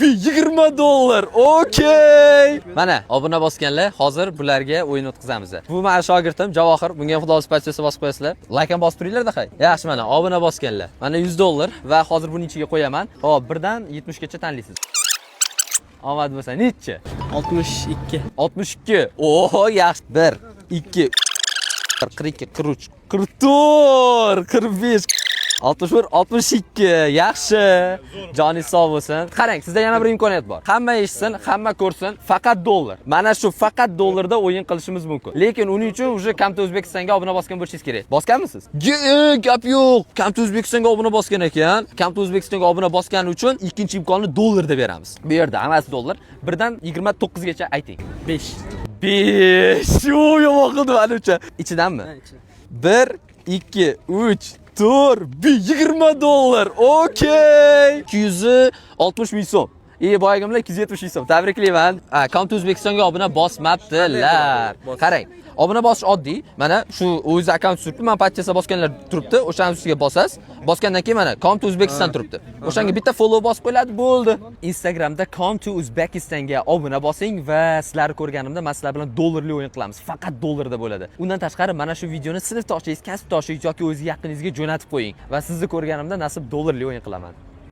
$20. Okey. Mana obuna bosganlar, hozir bularga o'yin o'tkazamiz. Bu men shogirdim Javohir. Bunga ham xudo o'zi bosib qo'yasizlar. Like ham bosib turinglar-da hay. Yaxshi, mana obuna bosganlar. Mana $100 va hozir buning ichiga qo'yaman. Xo'p, 1 dan 70 gacha tanlaysiz. Omad bo'lsa, nechi? 62. 62. Oho, yaxshi. 1, 2, 42, 43, 44, 45, 61, 62. Yaxshi. Joningiz sog' bo'lsin. Qarang, sizda yana bir imkoniyat bor. Hamma eshitsin, hamma ko'rsin, faqat dollar. Mana shu faqat dollarda o'yin qilishimiz mumkin. Lekin uning uchun uje Kamta O'zbekistonga obuna bosgan bo'lishingiz kerak. Bosganmisiz? Gap yo'q. Kamta O'zbekistonga obuna bosgan ekan. Kamta O'zbekistonga obuna bosgani uchun ikkinchi imkonni dollarda beramiz. Bu yerda hammasi dollar. 1 dan 29 gacha ayting. 5. 5. Shu yomon qildi menimcha. Ichidanmi? 1, 2, 3, 4, $20. Okey. 260 ming so'm. Boyagimlar 270 ming so'm. Tabriklayman. Kamta O'zbekistonga obuna bosmabdilar. Qarang. Obuna bosish oddiy. Mana shu o'z akkaunt turibdi. Men patchasa bosganlar turibdi. O'shaning ustiga bosasiz. Bosgandan keyin mana Kamta O'zbekiston turibdi. O'shanga bitta follow bosib qo'yiladi, bo'ldi. Instagramda Kamta O'zbekistonga obuna bosing va sizlarni ko'rganimda men sizlar bilan dollarli o'yin qilamiz. Faqat dollarda bo'ladi. Undan tashqari mana shu videoni sinfdoshingiz, kasbdoshingiz yoki o'z yaqiningizga jo'natib qo'ying va sizni ko'rganimda nasib dollarli o'yin qilaman.